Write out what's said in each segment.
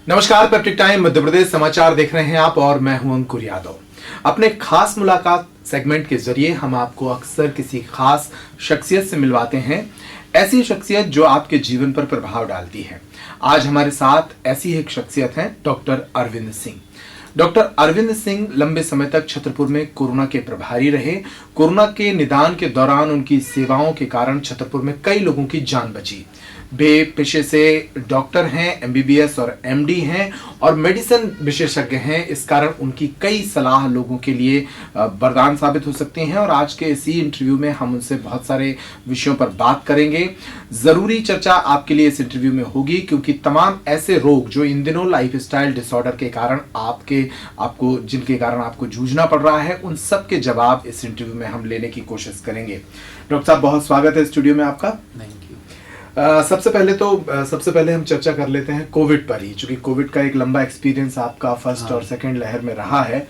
नमस्कार, peptic time Madhya Pradesh समाचार देख रहे हैं आप और मैं हूं अंकुर यादव। अपने खास मुलाकात सेगमेंट के जरिए हम आपको अक्सर किसी खास शख्सियत से मिलवाते हैं, ऐसी शख्सियत जो आपके जीवन पर प्रभाव डालती है। आज हमारे साथ ऐसी एक शख्सियत है डॉक्टर अरविंद सिंह। डॉक्टर अरविंद सिंह लंबे समय तक छतरपुर में कोरोना के प्रभारी रहे। कोरोना के निदान के दौरान उनकी सेवाओं के कारण छतरपुर में कई लोगों की जान बची। वे पेशे से डॉक्टर हैं, एमबीबीएस और एमडी हैं और मेडिसिन विशेषज्ञ हैं। इस कारण उनकी कई सलाह लोगों के लिए वरदान साबित हो सकती हैं और आज के इसी इंटरव्यू में हम उनसे बहुत सारे विषयों पर बात करेंगे। जरूरी चर्चा आपके लिए इस इंटरव्यू में होगी क्योंकि तमाम ऐसे रोग जो इन दिनों लाइफस्टाइल डिसऑर्डर के कारण जिनके कारण आपको जूझना पड़ रहा है, उन सब के जवाब इस इंटरव्यू में हम लेने की कोशिश करेंगे। डॉक्टर साहब, बहुत स्वागत है स्टूडियो में आपका। Thank you. सबसे पहले हम चर्चा कर लेते हैं कोविड पर ही, क्योंकि कोविड का एक लंबा एक्सपीरियंस आपका फर्स्ट और सेकंड लहर में रहा है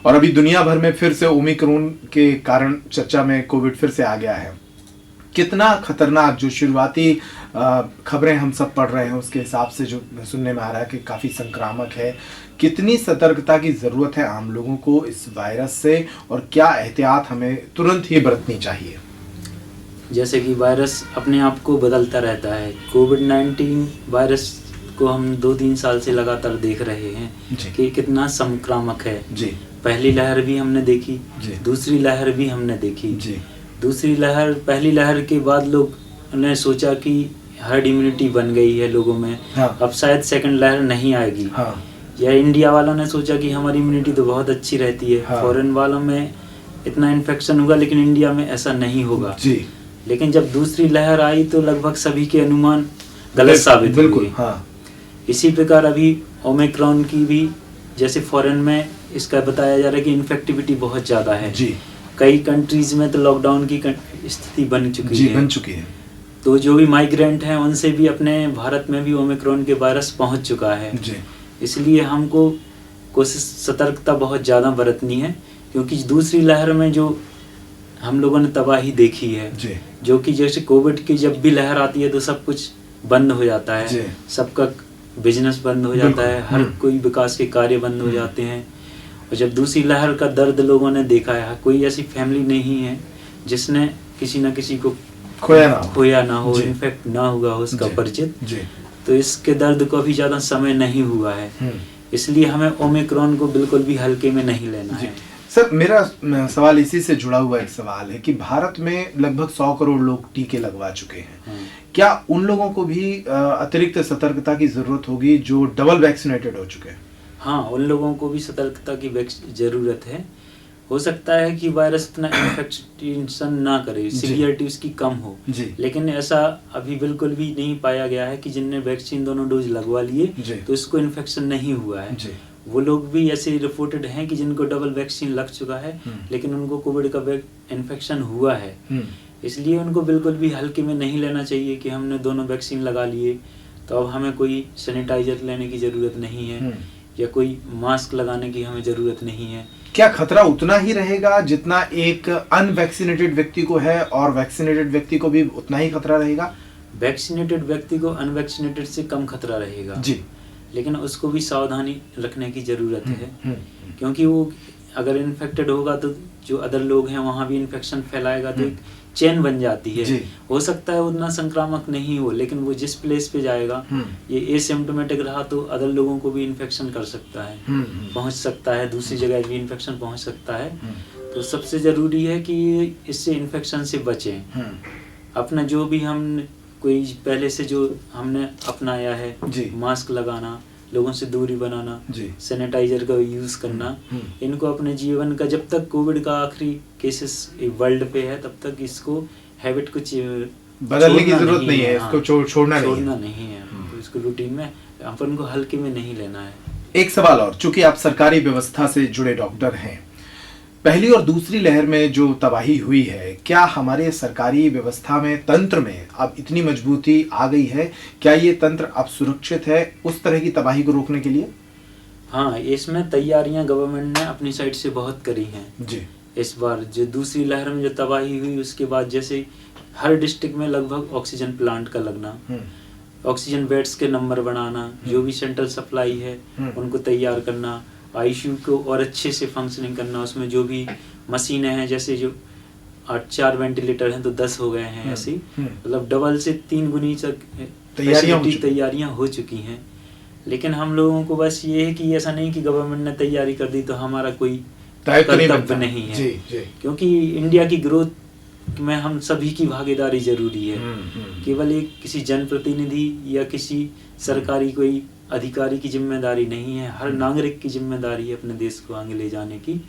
और अभी दुनिया भर में फिर से ओमिक्रॉन के कारण चर्चा में कोविड फिर से आ गया है। कितना खतरनाक, जो शुरुआती खबरें हम सब पढ़ रहे हैं उसके हिसाब से जो सुनने में आ रहा है कि काफी संक्रामक है। कितनी सतर्कता की जरूरत है आम लोगों को इस वायरस से और क्या एहतियात हमें तुरंत ही बरतनी चाहिए? जैसे कि वायरस अपने आप को बदलता रहता है। कोविड-19 वायरस को हम 2-3 साल से लगातार देख रहे हैं कि कितना संक्रामक है। जी। पहली लहर भी हमने देखी, दूसरी लहर भी हमने देखी। पहली लहर के बाद लोग ने सोचा कि हर्ड इम्यूनिटी बन गई है लोगों में। हाँ। अब शायद सेकंड लहर नहीं आएगी। हाँ। या इंडिया वालों ने सोचा कि हमारी इम्यूनिटी तो बहुत अच्छी रहती है। हाँ। फॉरेन वालों में इतना इन्फेक्शन होगा लेकिन इंडिया में ऐसा नहीं होगा। जी। लेकिन जब दूसरी लहर आई तो लगभग सभी के अनुमान गलत साबित हुए। हाँ। इसी प्रकार अभी ओमिक्रॉन की भी, जैसे फॉरेन में इसका बताया जा रहा है कि इन्फेक्टिविटी बहुत ज़्यादा है। जी। कई कंट्रीज में तो लॉकडाउन की स्थिति बन चुकी है। तो जो भी माइग्रेंट हैं उनसे भी अपने भारत में भी ओमिक्रॉन के वायरस पहुंच चुका है। जी। इसलिए हमको सतर्कता बहुत ज़्यादा बरतनी है, क्योंकि दूसरी लहर में जो हम लोगों ने तबाही देखी है, जो कि जैसे कोविड की जब भी लहर आती है तो सब कुछ बंद हो जाता है, सबका बिजनेस बंद हो जाता है, हर कोई विकास के कार्य बंद हो जाते हैं। और जब दूसरी लहर का दर्द लोगों ने देखा है, कोई ऐसी फैमिली नहीं है जिसने किसी न किसी को खोया ना हो, इन्फेक्ट ना हुआ हो उसका परिचित। तो इसके दर्द को अभी ज़्यादा समय नहीं हुआ है, इसलिए हमें ओमिक्रॉन को बिल्कुल भी हल्के में नहीं लेना है। सर, मेरा सवाल इसी से जुड़ा हुआ एक सवाल है कि भारत में लगभग 100 करोड़ लोग टीके लगवा चुके हैं। क्या उन लोगों को भी अतिरिक्त सतर्कता की जरूरत होगी जो डबल वैक्सीनेटेड हो चुके हैं? हाँ, उन लोगों को भी सतर्कता की जरूरत है। हो सकता है कि वायरस इतना इन्फेक्शन ना करे, सीवियरिटी उसकी कम हो, लेकिन ऐसा अभी बिल्कुल भी नहीं पाया गया है कि जिनने वैक्सीन दोनों डोज लगवा लिए तो इसको इन्फेक्शन नहीं हुआ है। वो लोग भी ऐसे रिपोर्टेड हैं कि जिनको डबल वैक्सीन लग चुका है लेकिन उनको कोविड का इन्फेक्शन हुआ है। इसलिए उनको बिल्कुल भी हल्के में नहीं लेना चाहिए कि हमने दोनों वैक्सीन लगा लिए तो अब हमें कोई सैनिटाइजर लेने की ज़रूरत नहीं है या कोई मास्क लगाने की हमें ज़रूरत नहीं है। क्या खतरा उतना ही रहेगा जितना एक अनवैक्सीनेटेड व्यक्ति को है और वैक्सीनेटेड व्यक्ति को भी उतना ही खतरा रहेगा? वैक्सीनेटेड व्यक्ति को अनवैक्सीनेटेड से कम खतरा रहेगा जी, लेकिन उसको भी सावधानी रखने की ज़रूरत है, क्योंकि वो अगर इन्फेक्टेड होगा तो जो अदर लोग हैं वहाँ भी इन्फेक्शन फैलाएगा तो एक चेन बन जाती है। हो सकता है उतना संक्रामक नहीं हो, लेकिन वो जिस प्लेस पे जाएगा ये एसिम्प्टोमेटिक रहा तो अदर लोगों को भी इन्फेक्शन कर सकता है, पहुँच सकता है, दूसरी जगह भी इन्फेक्शन पहुँच सकता है। तो सबसे ज़रूरी है कि इससे इन्फेक्शन से बचें। अपना जो भी हम कोई पहले से जो हमने अपनाया है, मास्क लगाना, लोगों से दूरी बनाना, सैनिटाइजर का यूज करना, इनको अपने जीवन का, जब तक कोविड का आखिरी केसेस वर्ल्ड पे है तब तक इसको हैबिट कुछ बदलने की जरूरत नहीं है। इसको छोड़ना नहीं है। तो इसको रूटीन में अपन को हल्के में नहीं लेना है। एक सवाल और, चूंकि आप सरकारी व्यवस्था से जुड़े डॉक्टर हैं, पहली और दूसरी लहर में जो तबाही हुई है, क्या हमारे सरकारी व्यवस्था में, तंत्र में अब इतनी मजबूती आ गई है? क्या ये तंत्र अब सुरक्षित है उस तरह की तबाही को रोकने के लिए? हाँ, इसमें तैयारियां गवर्नमेंट ने अपनी साइड से बहुत करी हैं जी। इस बार जो दूसरी लहर में जो तबाही हुई उसके बाद जैसे हर डिस्ट्रिक्ट में लगभग ऑक्सीजन प्लांट का लगना, ऑक्सीजन बेड्स के नंबर बढ़ाना, जो भी सेंट्रल सप्लाई है उनको तैयार करना, आईसीयू को और अच्छे से फंक्शनिंग करना, उसमें जो भी मशीनें हैं, जैसे जो 4 वेंटिलेटर हैं तो 10 हो गए हैं, ऐसे मतलब डबल से 3 गुनी तैयारियां हो चुकी हैं। लेकिन हम लोगों को बस ये है कि ऐसा नहीं कि गवर्नमेंट ने तैयारी कर दी तो हमारा कोई कर्तव्य नहीं है, क्योंकि इंडिया की ग्रोथ में हम सभी की भागीदारी जरूरी है। केवल एक किसी जनप्रतिनिधि या किसी सरकारी कोई अधिकारी की जिम्मेदारी नहीं है, हर नागरिक की जिम्मेदारी है अपने देश को आगे ले जाने की।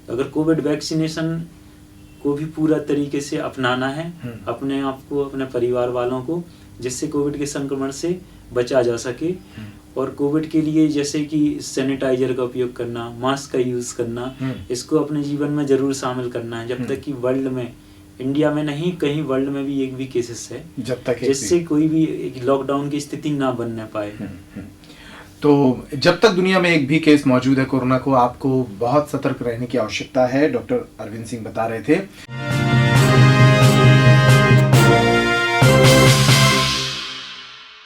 अगर कोविड वैक्सीनेशन को भी पूरा तरीके से अपनाना है, अपने आप को, अपने परिवार वालों को, जिससे कोविड के संक्रमण से बचा जा सके। और कोविड के लिए जैसे कि सैनिटाइजर का उपयोग करना, मास्क का यूज करना, इसको अपने जीवन में जरूर शामिल करना है, जब तक कि वर्ल्ड में, इंडिया में नहीं कहीं वर्ल्ड में भी एक भी केसेस है, जब तक जिससे कोई भी लॉकडाउन की स्थिति ना बनने पाए। तो जब तक दुनिया में एक भी केस मौजूद है कोरोना को, आपको बहुत सतर्क रहने की आवश्यकता है, डॉक्टर अरविंद सिंह बता रहे थे।